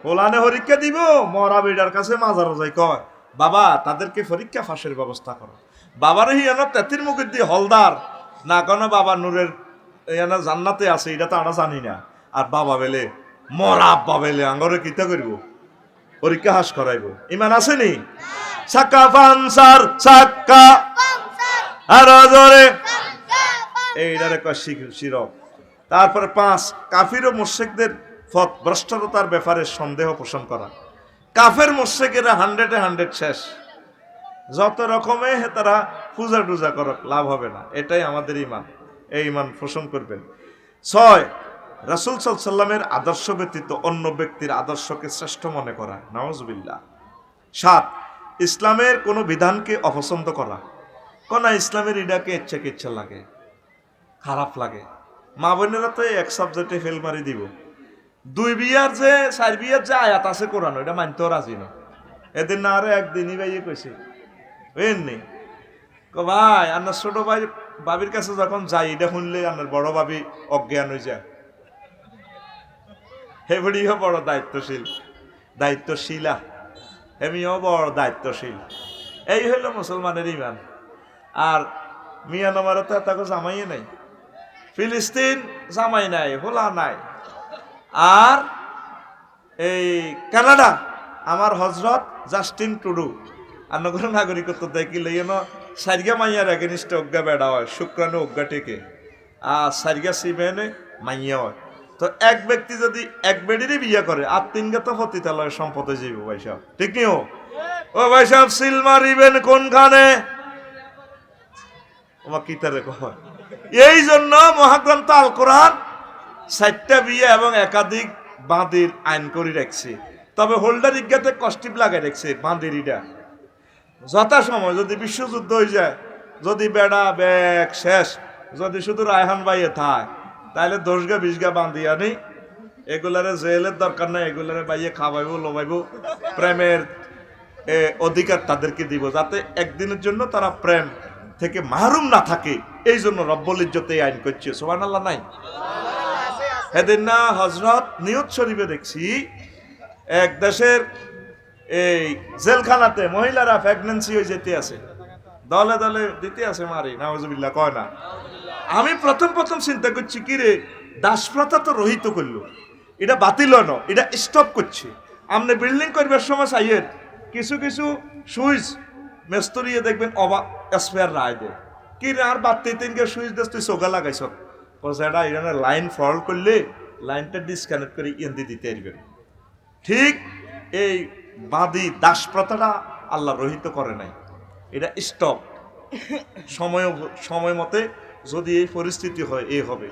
হোলানে পরীক্ষা দিব, মরা বেটার কাছে মাজার যাই কয় বাবা তাদেরকে পরীক্ষা ফাঁসের ব্যবস্থা করো। বাবারে হিয়ানো তেতির মুখের দিয়ে হলদার না কোনো বাবা নূরের ইয়ানা জান্নাতে আছে, এটা তো আমরা জানি না। আর বাবা বেলে মরা আব্বা বেলে আঙ্গরে কিতা করব, পরীক্ষা হাস করাইব। ইমান আসেনি? সাক্কা ফানসার সাক্কা আর জোরে এইটারে কয় শিরক। তারপরে 5 কাফির ও মুশরিকদের পথ ভ্রষ্টতার ব্যাপারে সন্দেহ পোষণ করা। কাফের মুশরিকেরা 100 শেষ, যত রকমে তারা পূজা টুজা করক লাভ হবে না। এটাই আমাদের ইমান, এই ইমান পোষণ করবেন। 6 রাসূল সাল্লাল্লাহু আলাইহি সাল্লামের আদর্শ ব্যতীত অন্য ব্যক্তির আদর্শকে শ্রেষ্ঠ মনে করা, নাউজুবিল্লাহ। 7 ইসলামের কোনো বিধানকে অপছন্দ করা, কোন ইসলামের ইডাকে ইচ্ছা লাগে, খারাপ লাগে। মা বোনেরা তো এক সাবজেক্টে ফেল মারি দিব। 2 বিয়ার যে 4 বিয়ার যে আয়াত আছে কোরআন, ওইটা মানতেও রাজি না। এদিন না আরো একদিনই ভাইয়ে কইছে বুঝেননি, ভাই আপনার ছোট ভাই বাবির কাছে যখন যাই এটা শুনলে আপনার বড় ভাবি অজ্ঞান হয়ে যায়। হেবড়িও বড় দায়িত্বশীলা, হেমিও বড় দায়িত্বশীল। এই হইল মুসলমানের ইমান। আর মিয়ানমারে তো তাকে জামাইয়ে নাই, ফিলিস্তিন জামাই নাই, হোলা নাই। আর এই কানাডা আমার হজরত জাস্টিন টুডু আন্নগর নাগরিকত্ব দেখিলে সারিগা মাইয়ার এগেনিস্ট অজ্ঞা বেড়া হয়, শুক্রাণু অজ্ঞা টেকে, আর সারিগা সিমেনে মাইয়া হয়। তো এক ব্যক্তি যদি এক বেডিরই বিয়ে করে আর 3 তো পতিতালয়ের সম্পদে যাইব ভাই সাহেব, ঠিক নিও? ও ভাই সাহেব সিল মারিবেন কোনখানে? আমার কিতারে কয় এই জন্য মহাগ্রন্থ আল কোরআন 4টা বিয়ে এবং একাধিক বাঁধির আইন করে রাখছে। তবে হোল্ডার ইজ্ঞাতে কষ্টিপ লাগাই রাখছে বাঁধিরিটা। যথাসময় যদি বিশ্বযুদ্ধ হয়ে যায়, যদি বেড়া ব্যাগ শেষ, যদি শুধু রায়হান ভাইয়ে থাক, তাহলে 10 গা 20 গা বাঁধি আনি এগুলারে জেলের দরকার নাই, এগুলারে বাইয়ে খাওয়াইব লোবাইব, প্রেমের অধিকার তাদেরকে দিব, যাতে একদিনের জন্য তারা প্রেম থেকে মাহরুম না থাকে। এই জন্য রব্বুল ইজ্জত এই আইন করছে, সুবহানাল্লাহ নাই? সেদিন না হজরত নিয়ত শরীফে দেখছি এক দেশের এই জেলখানাতে মহিলারা প্রেগন্যান্সি হয়ে যেতে আছে, দলে দলে দিতে আছে মারি, নাউজুবিল্লাহ কয় না। আমি প্রথম চিন্তা করছি কি রে, দাসপ্রথা তো রহিত করলো, এটা বাতিল ন, এটা স্টপ করছে। আপনি বিল্ডিং করবার সময় চাইয়ের কিছু সুইচ মেস্তরিয়ে দেখবেন অবাক স্পেয়ার রায় দেয় কি রে, আর বাড়তে 3 সুইচ দেশ তুই চোখা লাগাইছ, এটা এখানে লাইন ফল্ট করলে লাইনটা ডিসকানেক্ট করে ইন্দি দিতে পারবেন। ঠিক এই বাদী দাসপ্রথাটা আল্লাহ রহিত করে নাই, এটা স্টপ। সময় মতে যদি এই পরিস্থিতি হয় এই হবে।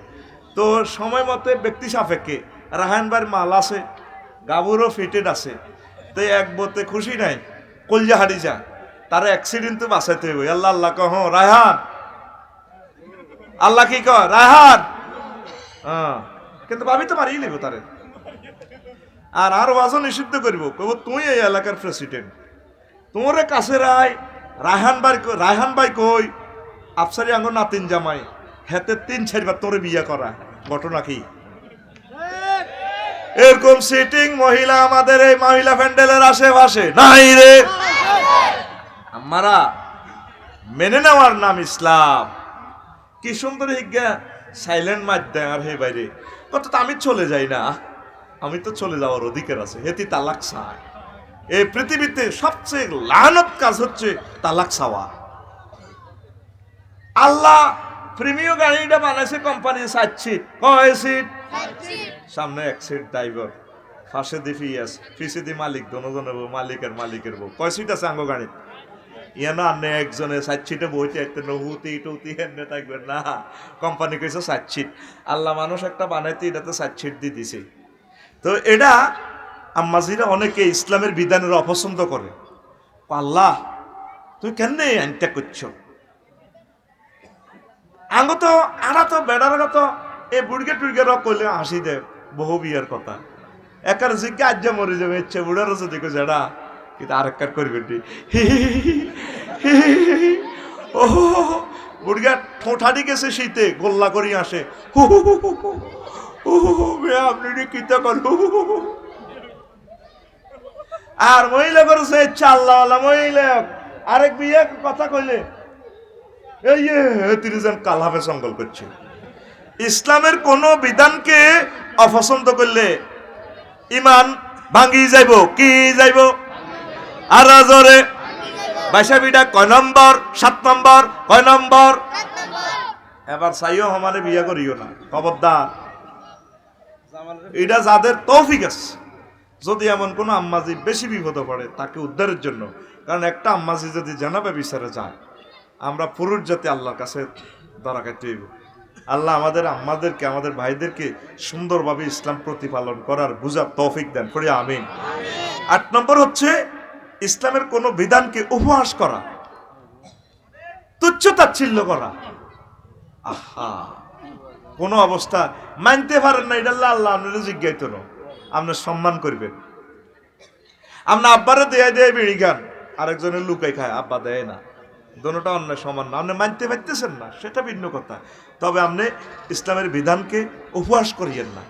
তো সময় মতে ব্যক্তি সাপেক্ষে রাহানবার মাল আছে, গাবুরও ফিটেড আছে, তো এক বতে খুশি নাই, কলজা হারি যা, তার অ্যাক্সিডেন্ট তো বাঁচাইতে হইব। আল্লাহ আল্লাহ কহ রায়হান, আল্লাহ কি কয় রায়হান, কিন্তু ভাবি তো মারিয়ে নিব তারে, আর ওয়াজও নিষিদ্ধ করবো, কব তুই এই এলাকার প্রেসিডেন্ট, তোমার কাছে রায়হান ভাই কই আফসারি আঙ্গ নাতিন জামাই, হেতে 3-4 বার তোরে বিয়ে করা, ঘটনা কি? এরকম সিটিং মহিলা আমাদের এই মহিলা প্যান্ডেলের আশেপাশে নাই রে। আমরা মেনে নেওয়ার নাম ইসলাম। কি সুন্দর হিজ্ঞা সাইলেন্ট মাধ্যম আর হে বাইরে কত, আমি চলে যাই না, আমি তো চলে যাওয়ার অধিকার আছে, হেতি তালাক চায়। এই পৃথিবীতে সবচেয়ে লানত কাজ হচ্ছে তালাক চাওয়া। আল্লাহ প্রিমিয়াম গাড়িটা বানাইছে কোম্পানি 7 সিট, কয় সিট? সামনে 1 সিট ড্রাইভার, পাশে দি পিএস, পিছে দি মালিক, দোনোজনের মালিকের বউ। কয় সিট আছে আঙ্গ গাড়ি? ইয়ানো আনে একজনে 7 সিটে বইতে একটা নহুতি টুতি এনে থাকবেন না, কোম্পানি কইছে 7 সিট। আল্লাহ মানুষ একটা বানাইতে এটাতে 7 সিট দিয়ে দিছে। তো এটা আম্মাজিরা অনেকে ইসলামের বিধানের অপছন্দ করে। আল্লাহ তুই কেন আইনটা করছো? আঙ্গ তো আড়া তো বেড়ার তো এই বুড়গে টুড়গের কইলে হাসি দে বহু বিয়ের কথা, একার জিজ্ঞা আজ মরে যাবে ইচ্ছে বুড়ারও যদি যেটা কিন্তু আরেকবার করবেন ও বুড়গা ঠোঁঠাটি গেছে শীতে গোল্লা করি আসে, আপনি কিতা কর আর মহিলা করেছে ইচ্ছা আল্লাহওয়ালা মহিলা আরেক বিয়ে কথা কইলে এই তিনি যেন কালহাফে সঙ্গল করছে। ইসলামের কোন বিধানকে অপছন্দ করলে ইমান ভাঙ্গি যাইব, কি যাইব? আর জোরে বাইশাবিটা কয় নম্বর? 7 নম্বর। কয় নম্বর? এবার চাইও আমারে বিয়ে করিও না, খবরদার। এটা যাদের তৌফিক আছে, যদি এমন কোন আম্মাজি বেশি বিপদে পড়ে তাকে উদ্ধারের জন্য, কারণ একটা আম্মাজি যদি জানাবে বিচারে যায়, আমরা পুরুষ জাতি আল্লাহর কাছে ধরা খাইতে হইব। আল্লাহ আমাদের আম্মাদেরকে, আমাদের ভাইদেরকে সুন্দরভাবে ইসলাম প্রতিপালন করার বুঝার তৌফিক দেন, পড়ি আমিন। 8 নম্বর হচ্ছে ইসলামের কোন বিধানকে উপহাস করা, তুচ্ছ তাচ্ছিল্য করা। আহা, কোন অবস্থা মানতে পারেন না, এটা আল্লাহ আপনারা জিজ্ঞাসিত না, আপনার সম্মান করবেন। আপনার আব্বারে দেয় দেয় বিড়ি খান, আরেকজনের লুকাই খায়, আব্বা দেয় না, দোনোটা অন্যায় সমান না। আপনি মানতে পারতেছেন না, সেটা ভিন্ন কথা, তবে আপনি ইসলামের বিধানকে উপহাস করিয়েন না।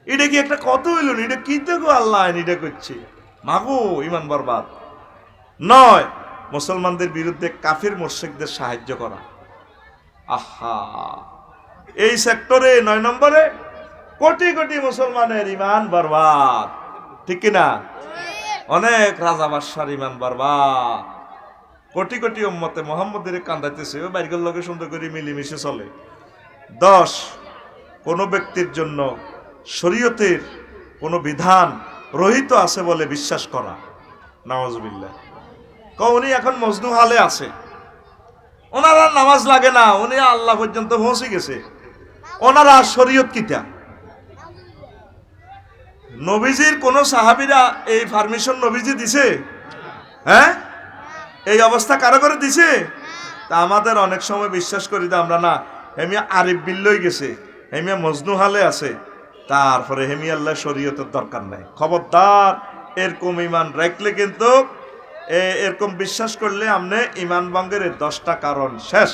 এটা কি একটা কত হইল? এটা কি দেখো আল্লাহ এটা করছে, মাগো ইমান বরবাদ। 9, মুসলমানদের বিরুদ্ধে কাফির মুশরিকদের সাহায্য করা। আহা, এই সেক্টরে 9 নম্বরে কোটি কোটি মুসলমানের ইমান বরবাদ, ঠিক কিনা? অনেক রাজা বাদশার ইমান বরবাদ, কোটি কোটি উম্মতে মুহাম্মদের কান্দাইতেছে, ওই বাইরের লোকে সুন্দর করে মিলেমিশে চলে। 10, কোন ব্যক্তির জন্য শরীয়তের কোন বিধান রহিত আছে বলে বিশ্বাস করা। নাউজুবিল্লাহ। উনি এখন মজনু হালে আছে, ওনার আর নামাজ লাগে না, উনি আল্লাহ পর্যন্ত পৌঁছে গেছে, ওনার আর শরীয়ত কিতা? নবীজির কোন সাহাবীরা এই পারমিশন নবীজি দিছে? হ্যাঁ, এই অবস্থা কারো করে দিছে? তা আমাদের অনেক সময় বিশ্বাস করি যে আমরা না, হেমিয়া আরিফ বিল্লই গেছে, হেমিয়া মজনু হালে আছে, তারপরে হেমিয়া আল্লাহ শরীয়তের দরকার নাই। খবরদার, এরকম ইমান রাখলে কিন্তু, এরকম বিশ্বাস করলে আপনি ইমান ভঙ্গের 10টা কারণ শেষ,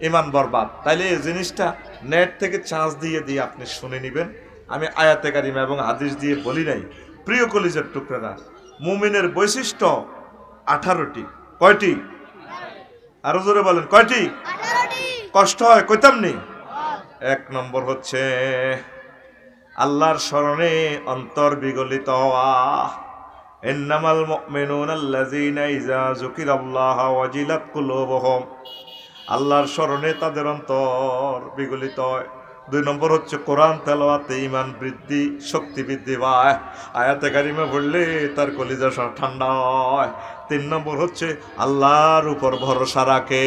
ইমান বরবাদ। তাইলে এই জিনিসটা নেট থেকে চার্জ দিয়ে দিয়ে আপনি শুনে নেবেন। আমি আয়াতে কারিমা এবং হাদিস দিয়ে বলি নাই। প্রিয় কলিজার টুকরারা, মুমিনের বৈশিষ্ট্য 18টি। কয়টি? আরো জোরে বলেন, কয়টি? কষ্ট হয় কইতাম নি। 1 নম্বর হচ্ছে আল্লাহর স্মরণে অন্তর বিগলিত হওয়া। ইন্নামাল মুমিনুনা আল্লাযীনা ইযা যুকিরাল্লাহু ওয়াজিলাত কুলুবুহুম, আল্লাহর স্মরণে তাদের অন্তর বিগলিত হয়। 2 নম্বর হচ্ছে কোরআন তেলাওয়াতে ঈমান বৃদ্ধি, শক্তি বৃদ্ধি পায়, আয়াতে কারিমা পড়লে তার কলিজা ঠান্ডা হয়। 3 নম্বর হচ্ছে আল্লাহর উপর ভরসা রাখে।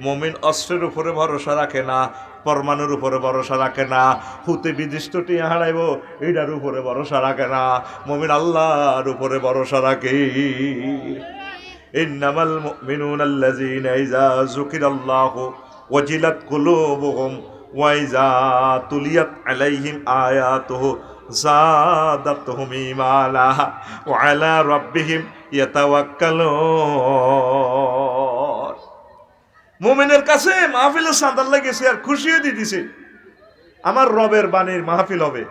মুমিন অস্ত্রের উপরে ভরসা রাখে না, পরমাণুর উপরে ভরসা রাখে না, হুতে বিদিষ্টটি হারাইব এটার উপরে ভরসা রাখে না, মুমিন আল্লাহর উপরে ভরসা রাখে। ইন্নামাল মুমিনুনা আল্লাযীনা ইযা যুকিরাল্লাহু ওয়াজিলাত কুলুবুহুম ওয়া ইযা তুলিয়াত আলাইহিম আয়াতুহু যাদাতুহুম ঈমানা ওয়া আলা রাব্বিহিম ইয়াতাওয়াক্কালুন। মুমিনের কাছে মাহফিলের চাঁদার লেগেছে আর খুশিও দিতেছে, আমার রবের বাণীর মাহফিল হবে।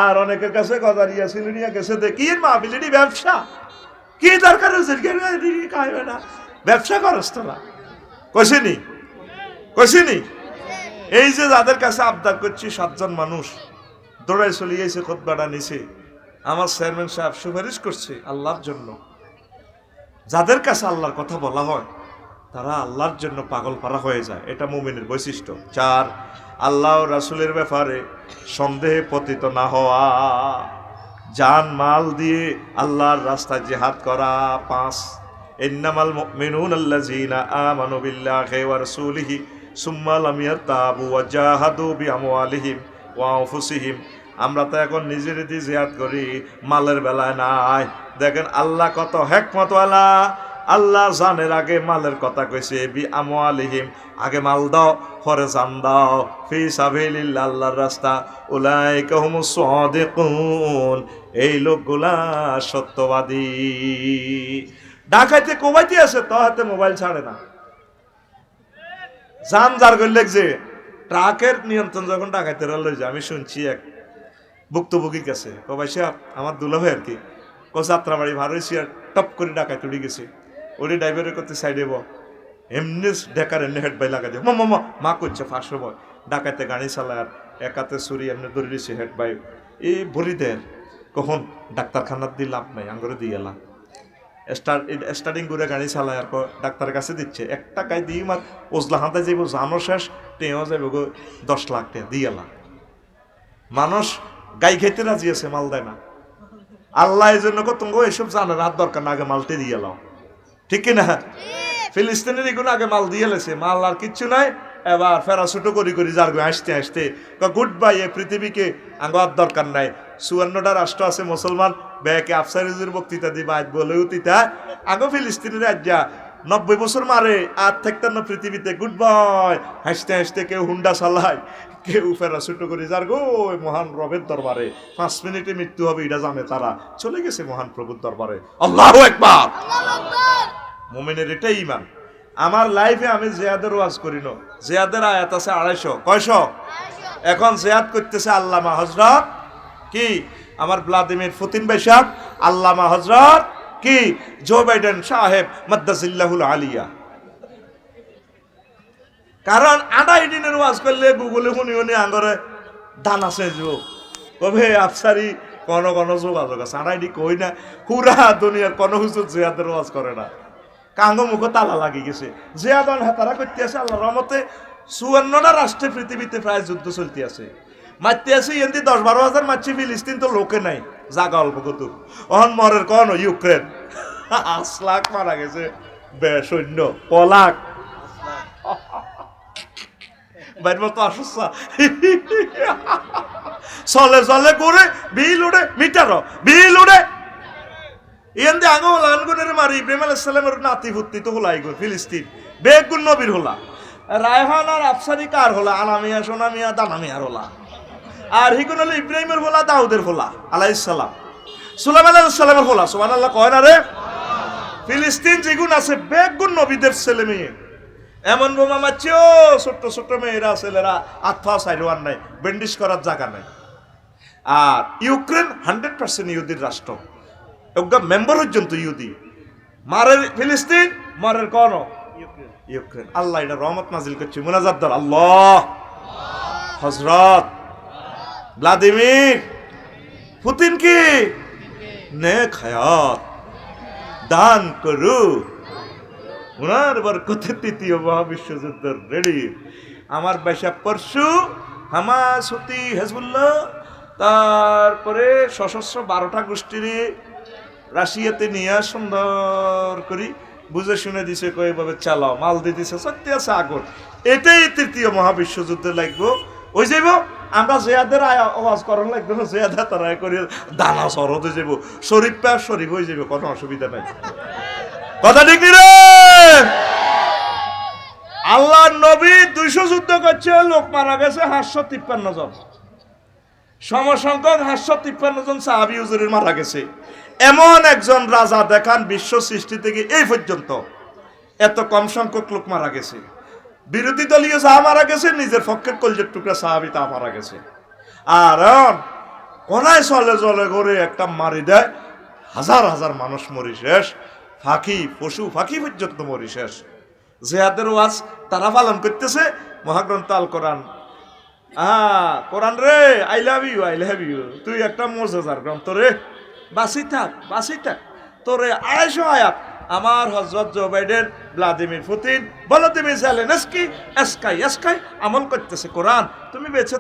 আর অনেকের কাছে গজারিয়া সিলুনিয়া গেছে, দেখি মাহফিল, এটি ব্যবসা, কি দরকার হচ্ছে খাইবে না, ব্যবসা করস তোরা, কইসিনি কইসিনি। এই যে যাদের কাছে আবদার করছি, 7 জন মানুষ দৌড়াই চলে গেছে, খুতবাটা নিছে, আমার চেয়ারম্যান সাহেব সুপারিশ করছে আল্লাহর জন্য। যাদের কাছে আল্লাহর কথা বলা হয় তারা আল্লাহর জন্য পাগল পারা হয়ে যায়, এটা মুমিনের বৈশিষ্ট্য। 4, আল্লাহ ও রাসূলের ব্যাপারে সন্দেহে পতিত না হওয়া, জান মাল দিয়ে আল্লাহর রাস্তায় জিহাদ করা। 5, ইন্নামাল মুমিনুনা আল্লাযীনা আমানু বিল্লাহি ওয়া রাসূলিহি সুম্মা লাম ইয়ারতাবু ওয়া জাহাদু বিআমওয়ালিহিম ওয়া আনফুসিহিম। আমরা তো এখন নিজেরই দিয়ে জিহাদ করি, মালের বেলায় নাই। দেখেন আল্লাহ কত হিকমতওয়ালা, আল্লাহ জানের আগে মালের কথা কইছে, বিআমওয়ালিহিম, আগে মাল দাও পরে জান দাও, ফি সাবিলিল্লাহ, আল্লাহর রাস্তা, উলাইকা হুমুস সাদিকুন, এই লোকগুলা সত্যবাদী। ঢাকাইতে কোবাইতে আছে তো হাতে মোবাইল ছাড়ে না, জান যার করলে যে ট্রাকের নিয়ন্ত্রণ যখন ডাকাইতে লই যায়। আমি শুনছি এক ভুক্তভোগীর কাছে, কবাই সাহেব আমার দুলাভাই আর কি, যাত্রাবাড়ি ভার হয়েছি আর টপ করে ডাকায় তুলে গেছে। ওরে ড্রাইভারের করতে সাইডে এমনি ডেকার এমনি হেড বাই লাগা দিয়ে মা করছে ফাঁস বয় ডাকাইতে গাড়ি চালায় আর একাতে ছুরি এমনি ধরে দিয়েছে হেড বাই এই ভরি দেয় কখন ডাক্তারখানার দিয়ে লাভ নাই আঙ্গরে দিয়ে এলাম স্টার্টিং করে গাড়ি চালায় আর ডাক্তারের কাছে দিচ্ছে 1 টাকায় দিয়ে মার ওজলা হাতে যাইব জানো শেষ টেও যাইব 10 লাখ টাকা দিয়ে এলাম। মানুষ গাই খেতে রাজি আছে মাল দেয় না। আল্লাহ এই জন্য তুমি এসব জানার হাত দরকার না, আগে মালতে দিয়ে এলাম, ঠিক কিনা? ফিলিস্তিনের এগুলো আগে মাল দিয়ে এলেছে, মাল আর কিচ্ছু নাই। এবার ফেরাছুটো করি যার হাসতে হাসতে গুড বাই এই পৃথিবীকে আঙ্গার দরকার নাই। 54টা রাষ্ট্র আছে মুসলমান ব্যাকে আফসারিজের বক্তৃতা দিবা আজ বলেও তিতা আগে ফিলিস্তিনের রাজ্যা 90 বছর মারে আর থাকতেন না পৃথিবীতে। গুড বাই হাসতে হাসতে কেউ হুন্ডা চালায়, কেউ ফেরাছুটো করি যার গো মহান রবের দরবারে 5 মিনিটে মৃত্যু হবে এটা জানে তারা, চলে গেছে মহান প্রভুর দরবারে। আল্লাহু আকবার। মুমিনের এটাই ঈমান। আমার লাইফে আমি জিয়াদের ওয়াজ করি না, জিয়াদের আয়াত আছে 250 কয়শো। এখন জিয়াদ করতেছে আল্লামা হযরত কি আমার ভ্লাদিমির পুতিন ভাই সাহেব, আল্লামা হযরত কি জো বাইডেন সাহেব মাদ্দাজিল্লাহুল আলিয়া। কারণ 2.5 দিনের ওয়াজ করলে গুগলে শুনি আঙ্গরে দান আছে যো কবে আফসারি কোন যোগাযোগ আছে 2.5 দিন কই না পুরা দুনিয়ার কোন হুজুর জিয়াদের ওয়াজ করে না। কাঙ্গ মুখ তালা লাগি গেছে। জিয়াদন হাতারা করতে আছে আল্লাহর রহমতে 54টা রাষ্ট্রে পৃথিবীতে প্রায় যুদ্ধ চলতে আছে, মারতে আছে এমনি 10-12 হাজার মারছে। ফিলিস্তিন তো লোকে নাই, জাগা অল্প কত অহন মরের কোন ইউক্রেন 8 লাখ মারা গেছে সৈন্য পলাক বাইর মতো আসা চলে করে বিল উড়ে মিটার বিল উড়ে এন্দে আঙ্গো লানগুনের মারি ইব্রাহিম আলাইহিস সালামের নাতি পুত্তি তো হলাই গো ফিলিস্তিন বেগুন নবীর হলা রায়হান আর আফসারি কার হলা আলামিয়া সোনামিয়া দানামিয়ার হলা আর হিগুন হলো ইব্রাহিমের হলা দাউদের হলা আলাইহিস সালাম সুলাইমান আলাইহিস সালামের হলা সুবহানাল্লাহ কয় না রে। ফিলিস্তিন যেগুন আছে বেগুন নবীদের ছেলে মেয়ে এমন বোমা মারছে ও ছোট্ট ছোট্ট মেয়েরা ছেলেরা আত্মা সাইরোয়ার নাই, বেন্ডিশ করার জায়গা নাই। আর ইউক্রেন 100% ইহুদির রাষ্ট্র, ওগা মেম্বার পর্যন্ত ইহুদি। মারের ফিলিস্তিন মারের কোন ইউক্রেন। আল্লাহ এটা রহমত নাজিল করছে। মুনাজাত দর আল্লাহ হযরত ভ্লাদিমির পুতিন কি নেক হায়াত দান করু, উনার বরকতে 3য় মহাবিশ্বযুদ্ধের রেডি। আমার বাইশা পরশু হামাস হুতি হেজবুল্লাহ তারপরে সশস্ত্র 12টা গোষ্ঠীর রাশিয়াতে নিয়ে সুন্দর করে বুঝে শুনে দিছে কয়েকভাবে চালাও মাল দিয়ে দিছে সত্যি আছে আগুন। এটাই 3য় মহাবিশ্বযুদ্ধে লাগবো। ওই যাইব আমরা জিয়াদের আওয়াজ করার লাগবে না, জিয়াদা তারা করে দানা সরদ হয়ে যাবো, শরীফ পা শরীফ হয়ে যাবে, কোনো অসুবিধা নাই। কথা ঠিক রে? আল্লাহ নবী 200 যুদ্ধ করছে, লোক মারা গেছে 753 জন, সমসংখ্যক 753 জন সাহাবী হুজুরের মারা গেছে। এমন একজন রাজা দেখান বিশ্ব সৃষ্টি থেকে এই পর্যন্ত এত কম সংখ্যক লোক মারা গেছে। বিরোধী দলীয় যা মারা গেছে, নিজের পক্ষের কলজের টুকরা সাহাবী তা মারা গেছে। আর কোনায় চলে চলে করে একটা মারি দেয়, হাজার হাজার মানুষ মরি শেষ, ফাঁকি পশু ফাঁকি পর্যন্ত মরি শেষ। জিহাদের ওয়াজ তারা পালন করতেছে, মহাগ্রন্থ আল কোরআন। কোরআন রে আই লাভ ইউ, তুই একটা মর্যাদার গ্রন্থ রে, বাঁচি থাক তোরে 250 আয়াত আমার হযরত Joe Biden Vladimir Putin Volodymyr Zelenskyy এসকাই আমল করতেছে কোরআন। তুমি বেঁচে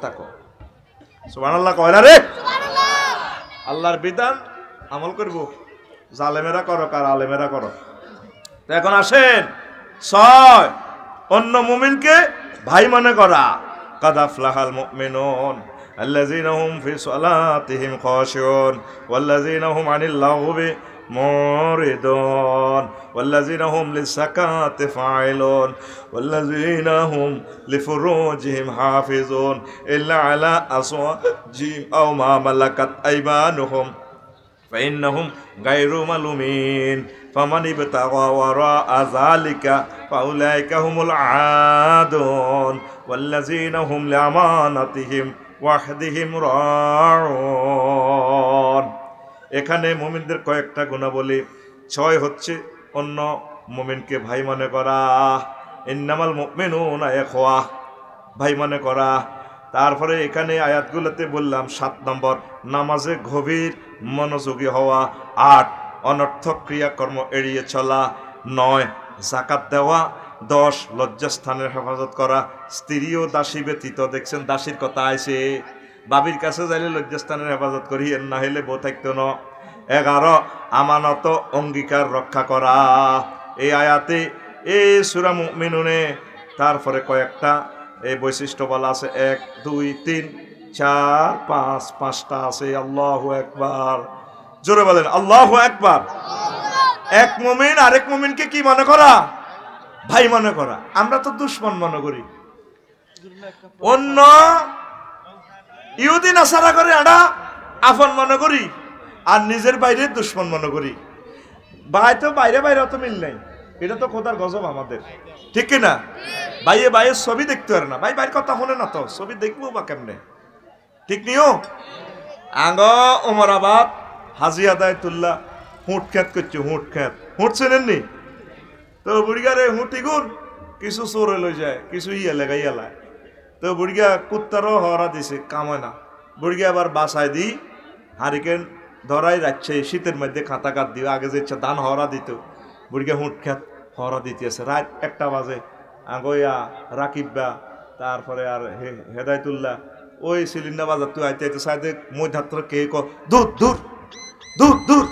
থাকো। সুবহানাল্লাহ কয় না রে? আল্লাহর বিধান আমল করব, জালেমেরা করো কার আলেমেরা করো। এখন আসেন 6 অন্য মুমিনকে ভাই মনে করা। কাদ আফলাহাল মুমিনুন আল্লাযীনা হুম ফি সালাতিহিম খাশিউন ওয়াল্লাযীনা হুম আনিল লাগবি মুরিদুন ওয়াল্লাযীনা হুম লিযাকাতি ফাইলুন ওয়াল্লাযীনা হুম লিফুরুজিহিম হাফিজুন ইল্লা আলা আসওয়াজিহিম আও মা মালাকাত আইমানুহুম ফাইন্নাহুম গায়রু মালুমিন ফামান ইবতাগা ওয়ারাআ যালিকা ফাউলাইকা হুমুল আদুন ওয়াল্লাযীনা হুম লিআমানাতিহিম ওয়াহদিহিম রাউন। এখানে মুমিনদের কয়েকটা গুণাবলী। 6 হচ্ছে অন্য মুমিনকে ভাই মনে করা, ইন্নামাল মুমিনুনা ইখওয়া, ভাই মনে করা। তারপরে এখানে আয়াতগুলোতে বললাম 7 নম্বর নামাজে গভীর মনোযোগী হওয়া, 8 অনর্থক ক্রিয়াকর্ম এড়িয়ে চলা, 9 যাকাত দেওয়া, 10 লজ্জাস্থানের হেফাজত করা, স্ত্রী ও দাসী ব্যতীত। দেখছেন দাসীর কথা আইছে, বাবির কাছে যাইলে লজ্জাস্থানের হেফাজত করি, এর না হইলে বউ থাকতো না। 11 আমানত অঙ্গীকার রক্ষা করা। এই আয়াতে এই সূরা মুমিনুনে তারপরে কয়েকটা এই বৈশিষ্ট্য বলা আছে, 1 2 3 4 5, 5টা আছে। আল্লাহু আকবার, জোরে বলেন আল্লাহু আকবার। এক মুমিন আরেক মুমিনকে কি মনে করা? ভাই মনে করা। আমরা তো দুশমন মনে করি, অন্য ইহুদি নাসারা করে আমরা আপন মনে করি, আর নিজের বাইরে দুশমন মনে করি। ভাই তো বাইরে বাইরে অত মিল নাই, এটা তো খোদার গজব আমাদের, ঠিক কিনা? ভাইয়ে ভাইয়ের ছবি দেখতে পারে না, ভাই ভাইয়ের কথা শোনে না, তো ছবি দেখবো বা কেমনে, ঠিক নিও। আঙ্গ ওমরাবাদ হাজি আদায়তুল্লাহ হুঁট খ্যাত করছে, হুঁট খ্যাত, হুঁট চেনেননি তো? বুড়িগারে হুঁটি গুণ কিছু চোরে লই যায়, কিছু লাগাই এলায়। তো বুড়িগা কুত্তারও হরা দিছে, কামায় না। বুড়িগা আবার বাসায় দি হারিকেন ধরাই রাখছে, শীতের মধ্যে খাতা কাট দিও, আগে যে ধান হরা দিত, বুড়িগা হুঁট খ্যাত হরা দিতেছে। রাত 1টা বাজে, আগইয়া রাকিববা তারপরে আর হেদায়তুল্লাহ ওই সিলিন্ডার বাজার তুই আইতে আইতে সাইডে মধ্যাত্র কে দূর দূর দূর দূর।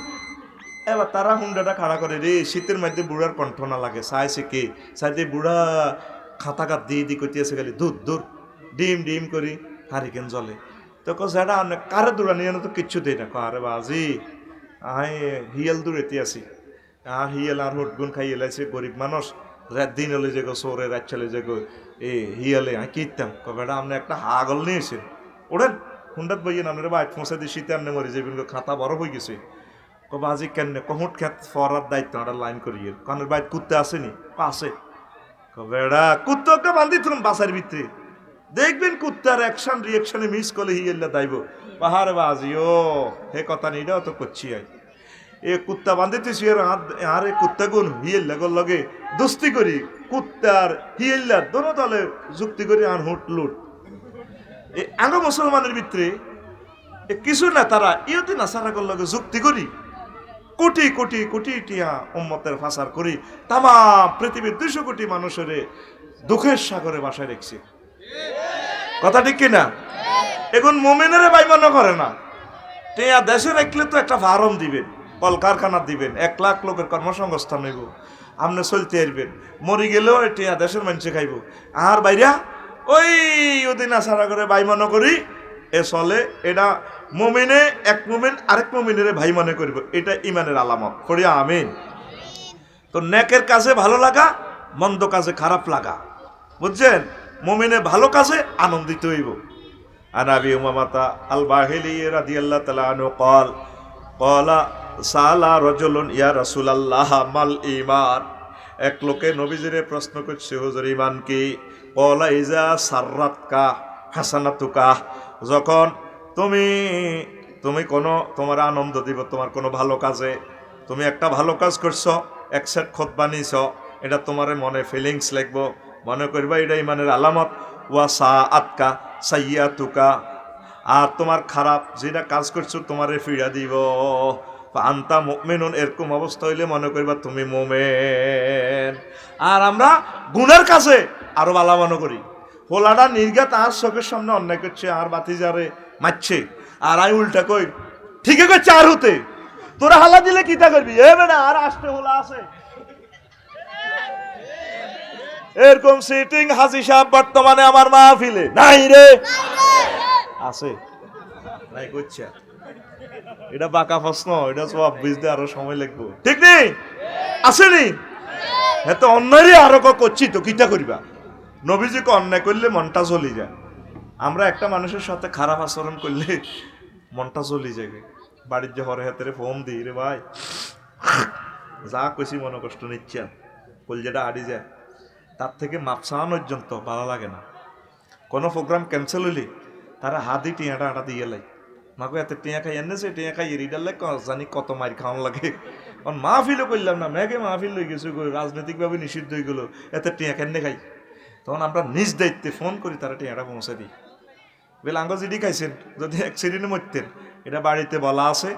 এবার তারা হুন্ডাটা খাড়া করে রে, শীতের মধ্যে বুড়ার কণ্ঠ না লাগে, চাইছে কে সাইডে বুড়া খাতা কাট দিয়ে দি করতেছে খালি দূর দূর, ডিম ডিম করি হারিকেন জলে। তো সেটা অনেক কারে দূরা নিয়ে তো কিচ্ছু দেয় না। আরে বাজি আই হিয়াল দূরেতে আছি, আর হিয়াল আর হুটগুন খাই এলাইছে, গরিব মানুষ, রাত দিন হলে যে গো সৌরে রাত চলে যে গো এ হিয়ালে আমি কিনতাম। বেটা আপনি একটা হাগল নিয়েছেন, ওড়েন হুন্ডাত বইয়েন, আপনার বাইক মশা দিয়ে শীতে আপনি মরে যাবেন, খাতা বড় হয়ে গেছে। বাজি কেন কহুট খেত ফরার দায়িত্ব একটা লাইন করিয়ে, কারণের বাইক কুত্তে আসেনি, আছে বেড়া কুত্তকে বান্ধি তুলুন বাসার ভিতরে, দেখবেন কুত্তার অ্যাকশন রিয়াকশনে মিস করলে হিয়েল্লা দাইব পাহাড়ে বাজি। ও হে কথা নেই, এটাও তো করছি। এ কুত্তা বান্ধিতেছি আর এ কুত্তা গুণ হিয়েল্লা লগে দোস্তি করি, কুত্তার হিয়েল্লা দোনো দলে যুক্তি করি আর হুট লুট। এ আঙ্গ মুসলমানের ভিতরে কিছু না, তারা ইহুদি নাসারাগর লগে যুক্তি করি, কোটি কোটি কোটি টিয়া উম্মতের ফাসার করি, তাম পৃথিবীর 200 কোটি মানুষের দুঃখের সাগরে বাসায় রেখছি। কথা ঠিক কিনা? এখন মুমিনেরে বাইমান্য করে না, টিয়া দেশে রাখলে তো একটা ফার্ম দিবেন, কলকারখানা দিবেন, 1 লাখ লোকের কর্মসংস্থান হইব, আপনি চলতে আসবেন, মরি গেলেও টিয়া দেশের মানুষে খাইব। আর বাইরা ওই ওদিন আসারা করে বাইমান্য করি, এ চলে। এটা মুমিনে এক মুমিন আরেক মুমিনের ভাই মনে করব, এটা ইমানের আলামত। করিয়া আমিন। তো নেকের কাজে ভালো লাগা, মন্দ কাজে খারাপ লাগা, বুঝছেন? মুমিনে ভালো কাজে আনন্দিত হইব। আন আবি উমামাতা আল বাহিলি রাদিয়াল্লাহু তাআলা আনহু قال قال সালা রাজুলুন ইয়া রাসূলুল্লাহ মাল ঈমান। এক লোকে নবীজিরে প্রশ্ন করছে, হুজুর ঈমান কি? ক্বালা ইজা সাররাতকা হাসানাতুকা, যখন তুমি কোনো তোমার আনন্দ দিব, তোমার কোনো ভালো কাজে, তুমি একটা ভালো কাজ করছো, এক সেট খুতবা নিছো, এটা তোমার মনে ফিলিংস লাগবো, মনে করবা এটা ইমানের আলামত। ওয়া সাআতকা সাইয়াতুকা, আর তোমার খারাপ যেটা কাজ করছো তোমারে ফিরা দিব, আনতা মুমিনুন, এরকম অবস্থা হইলে মনে করবা তুমি মুমিন। আর আমরা গুনার কাছে আরো ভালো মনে করি, হোলাটা নির্ঘাত আর চোখের সামনে অন্যায় করছে, আর বাতিজারে মারছে, আর আই উল্টা কই ঠিকই করছে, আর হতে তোরা হালা দিলে কিতা করবি? এ বেটা আর আসতে হোলা আছে। এরকম সিটিং হাজি সাহেব বর্তমানে আমার মাহফিলে নাই রে, আছে নাই করছে। এটা বাঁকা প্রশ্ন, এটা সব বুঝতে আরো সময় লাগবে, ঠিক নেই? আসেনি এত অন্যায় আরো করছি তো কিতা করিবা? নবীজিকে অন্যায় করলে মনটা জ্বলি যায়। আমরা একটা মানুষের সাথে খারাপ আচরণ করলে মনটা জ্বলি যাবে। বাড়ির যে হরে হাতের ফোন দিই, রে ভাই যা কইছি মনে কষ্ট নিচ্ছে, কলজেটা আড়ি যায়, তার থেকে মাপ চাওয়ানো পর্যন্ত ভালো লাগে না। কোনো প্রোগ্রাম ক্যান্সেল হইলে তারা হাতি টিয়াটা আটা দিয়ে লাই, মাকে এত টিয়া খাই এনেছে টিয়া খাই এরিডালে জানি কত মার খাওয়ান লাগে মাহফিলও করলাম না মেঘে মাহফিল লই গেছে রাজনৈতিকভাবে নিষিদ্ধ হয়ে গেলো এত টিয়া কেনে খাই তখন আমরা নিজ দায়িত্বে ফোন করি তারা টিয়াটা পৌঁছে দিই বেল আঙ্গ জিডি খাইছেন যদি অ্যাক্সিডেন্টে মরতেন এটা বাড়িতে বলা আছে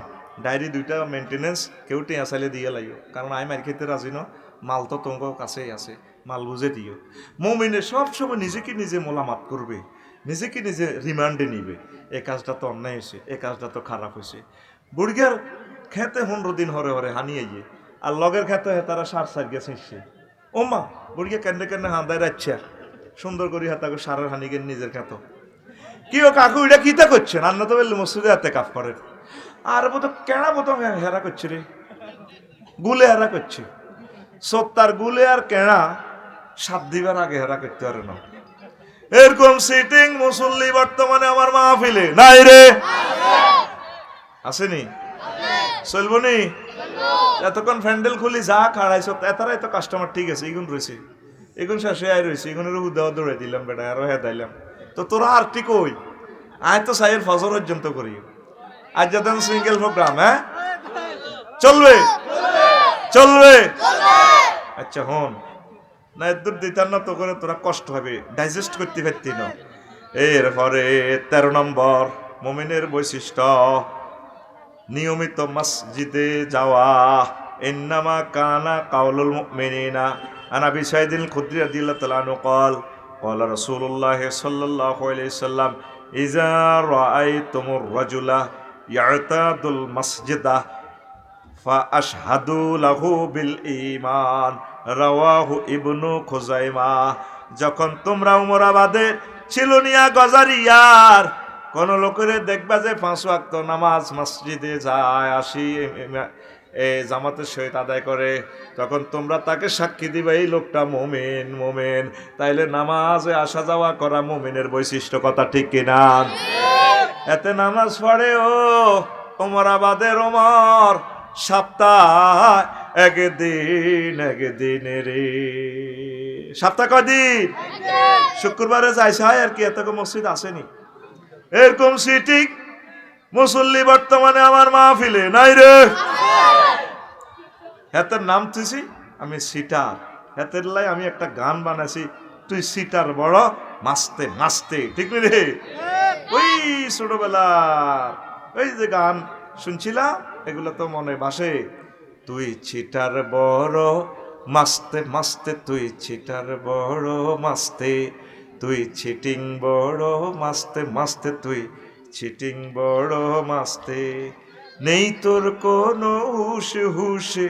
ডায়েরি 2টা মেনটেনেন্স কেউ টিয়া চাইলে দিয়ে লাগিও কারণ আমি মার খেতে রাজি ন মাল তো তোমার কাছেই আছে মাল বুঝে দিও মুমিনে সবসময় নিজেকে নিজে মোলামাত করবে নিজেকে নিজে রিমান্ডে নিবে এই কাজটা তো অন্যায় হয়েছে এই কাজটা তো খারাপ হয়েছে বুড়িয়ার খেতে 15 দিন হরে হরে হানিয়ে গিয়ে আর লগের খেতে তারা সার গেছে ও মা বুড়িয়া কেন্দ্রে কেন্দ্রে হাঁদায় রাখছে সুন্দর করে হাতাকে সারের হানি গেন নিজের খেত কি ও কাকু এটা কিতা করছেন আন্না তো বললে মসজিদে হাতে কাফ করে আর বোধ কেনা বোধ হেরা করছে রে গুলে হেরা করছে সত্তার গুলে আর কেনা 7 দিবার আগে হেরা করতে পারে না এরকম সিটিং মুসল্লি বর্তমানে আমার মাহফিলে নাই রে আসেনি চলবো নি এতক্ষণ ফ্যান্ডেল খুলি যা খাড়াইছ এতারাই তো কাস্টমার ঠিক আছে এগুন রয়েছে এগুন শেষে আয় রয়েছে এগুনের উদাও দৌড়ে দিলাম বেটা আরো হ্যাঁ দিলাম তো তোরা আর ঠিক ওই আয় তো সাইয়ের ফজর পর্যন্ত করি আজ যাতেন সিঙ্গেল প্রোগ্রাম হ্যাঁ চলবে চলবে আচ্ছা হন না এদুর দিতার না তো করে তোরা কষ্ট হবে ডাইজেস্ট করতে পারতি না এরপরে 13 নম্বর মুমিনের বৈশিষ্ট্য নিয়মিত মসজিদে যাওয়া ইন্নামা কানা কাউলুল মুমিনিনা আনা বিসাইদিল খুদরি রাদিয়াল্লাহু তাআলা আনহু قال قال رسول الله صلى الله عليه وسلم اذا رايتم الرجل يعتاد المسجد فاشهدوا له بالإيمان রাওয়াহু ইবনু খুজাইমা যখন তোমরা উমরাবাদে ছিলনিয়া গজারিয়ার কোন লোকের দেখবা যে 5 ওয়াক্ত নামাজ মসজিদে যায় আসি জামাতের সহিত আদায় করে তখন তোমরা তাকে সাক্ষী দিবে এই লোকটা মুমিন মুমিন তাইলে নামাজে আসা যাওয়া করা মুমিনের বৈশিষ্ট্য কথা ঠিক কিনা এতে নামাজ পড়ে ও ওমরাবাদের ওমর সপ্তাহ একদিন রে সপ্তাহ কদিন শুক্রবারে যাইছে হয় আর কি এত মসজিদ আসেনি এরকম সিটিং মুসল্লি বর্তমানে আমার মাহফিলে নাই রে হেতের নাম তুইছি আমি সিটার হেতের লাই আমি একটা গান বানাইছি তুই সিটার বড় মাস্তে মাস্তে ঠিক রে ওই ছোটবেলা ওই যে গান শুনছিলাম এগুলো তো মনে বাসে তুই চিটার বড় মাস্তে মাস্তে তুই চিটার বড় মাস্তে তুই চিটিং বড় মাস্তে মাস্তে তুই চিটিং বড় মাস্তে নেই তোর কোনো হুশে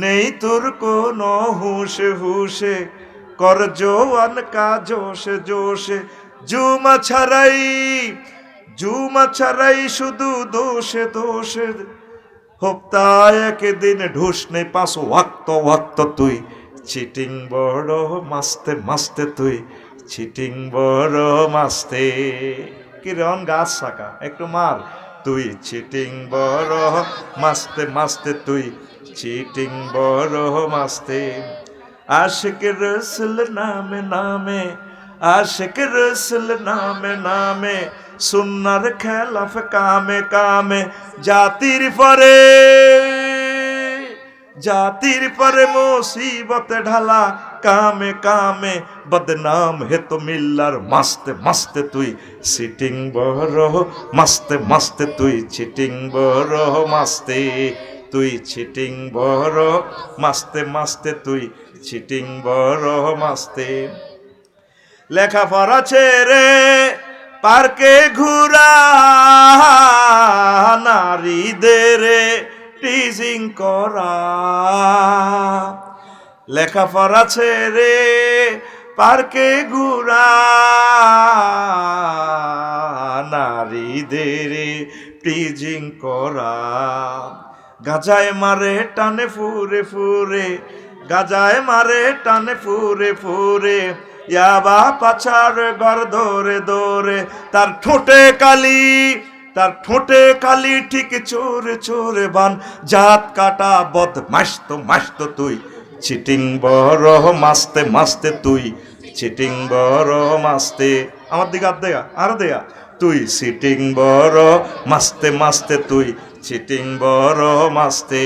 নেই তোর কোনো হুশে কর জোয়ান কা জোশে জোশে জুমা ছাড়াই শুধু দোষে দোষে হপ্তায় একদিন ঢুস নেই 5 ওয়াক্ত তুই চিটিং বড় মাস্তে মাস্তে তুই চিটিং বড় মাস্তে কি রন গাছ সাকা একটু মার তুই চিটিং বড় মাস্তে মাস্তে তুই চিটিং বড় মাস্তে আশিক রসুল নামে নামে আশিক রসুল নামে নামে সুন্নার খেলাফ কামে কামে জাতির পরে মুসিবত ঢালা কামে কামে বদনাম হে তো মিল্লার মাস্তে মাস্তে তুই সিটিং বড় মাস্তে মাস্তে তুই চিটিং বড় মাস্তে তুই চিটিং বড় মাস্তে মাস্তে তুই চিটিং বড় মাস্তে লেখাপড়া ছেড়ে পার্কে ঘুরা নারীদের টিজিং করা লেখাপড়া ছেড়ে পার্কে ঘুরা নারীদের টিজিং করা গাজায় মারে টানে ফুরে ফুরে গাজায় মারে টানে ফুরে ফুরে ইয়াবা পাছার ঘর ধরে ধরে তার ঠোঁটে কালি ঠিক চোরে চোরে বান জাত কাটা বদ মাস্ত তুই চিটিং বড় মাস্তে মাস্তে তুই চিটিং বড় মাস্তে আমার দিকে আর দেয়া তুই সিটিং বড় মাস্তে মাস্তে, তুই চিটিং বড় মাস্তে।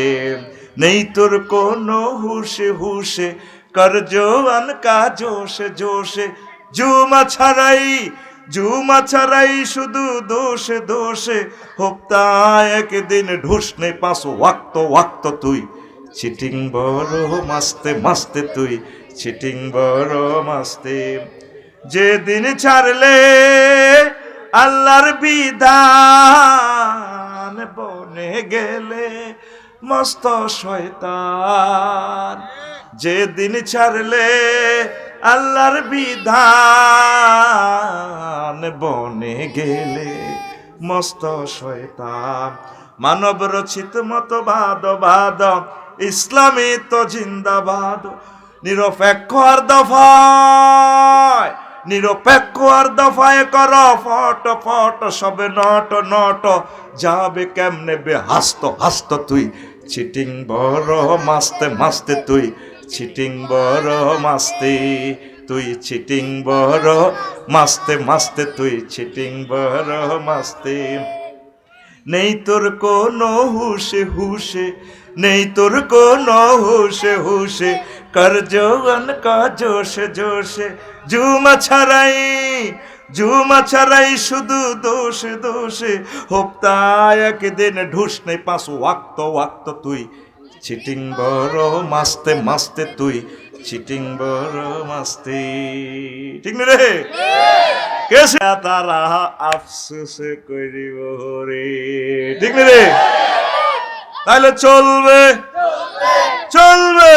নেই তোর কোনো হুশে হুশে, কর জোয়ান কা জোশে জোশে, জুমা ছাড়াই শুধু দোষে দোষে, হপ্তা একদিন ঢুসনে পাঁচ ওয়াক্ত ওয়াক্ত, তুই চিটিং বড় মাস্তে মাস্তে, তুই চিটিং বড় মাস্তে। যেদিন ছাড়লে আল্লাহর বিধান, বনে গেলে মস্ত শয়তান। যেদিন ছাড়লে আল্লাহর বিধান, বনে গেলে মস্ত শয়তান। মানব রচিত মতবাদ বাদ, ইসলামী তো জিন্দাবাদ। নিরপেক্ষ আর দফায়, নিরপেক্ষ আর দফায় কর ফট ফট, সবে নট নট যাবে কেমনে বে হাসত হাসত, তুই চিটিং বড় মাস্তে মাস্তে, তুই চিটিং বড় মাস্তে, তুই চিটিং বড় মাস্তে মাস্তে, তুই চিটিং বড় মাস্তে। নেই তোর কোনো হুশে হুশে, নেই তোর কোনো হুশে হুশে, কর জওয়ান কা জোশে জোশে, জুমা ছাড়াই শুধু দোষে দোষে, হপ্তা একদিন ঢুসনে পাঁচ ওয়াক্ত ওয়াক্ত, তুই চিটিং বড় মাস্তে মাস্তে, তুই চিটিং বড় মাস্তে। ঠিক না রে? কেসে তারা আফসোস করিব রে, ঠিক না রে? তাহলে চলবে চলবে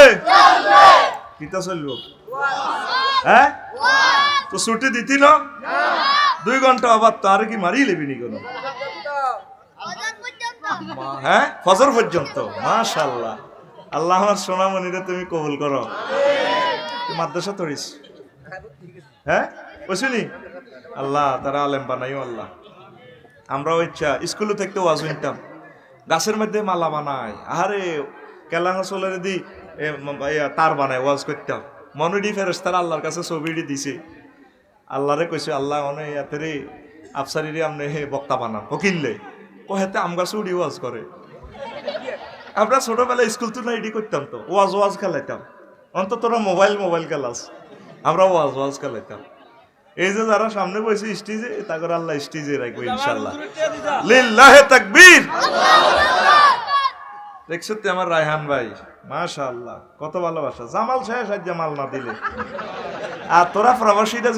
কিতা চলবো? হ্যাঁ, তো ছুটি দিতি না 2 ঘন্টা, আবার তার কি মারিয়ে লেবি নি কোনো? হ্যাঁ, ফজর পর্যন্ত। মাশাআল্লাহ, আল্লাহ আমার সোনামণিরে তুমি কবুল করো। তুই মাদ্রাসা পড়িস? হ্যাঁ, বুঝলি? আল্লাহ তারা আলেম বানাইও আল্লাহ। আমরাও ইচ্ছা স্কুলে থাকতে ওয়াজ শুনতাম, গাছের মধ্যে মালা বানায়, আরে কেলাঙ্গা চলের দি তার বানায় ওয়াজ করতাম। মনুডি ফেরেশতারা আল্লাহর কাছে ছবিটি দিছে, আল্লাহরে কইছে আল্লাহ অনে ইয়াতেরে আফসারিরে আমনে হে বক্তা বানান হকিনলে কহেতে আম গাছে উড়ি ওয়াজ করে। আমরা ছোটবেলায় স্কুল তো না এডি করতাম, তো ওয়াজ খেলাইতাম। অন্তত তোরা মোবাইল খেলাস, আমরা ওয়াজ খেলাইতাম। এই যে যারা সামনে বসে স্টেজে, তারপর আল্লাহ স্টেজে রাখবো ইনশাআল্লাহ। লিল্লাহে তাকবীর। দেখছো তো আমার রায়হান ভাই, মাশাআল্লাহ কত ভালোবাসা। জামাল শেষ, আজ জামাল না দিলে। আর তোরা প্রবাসীরা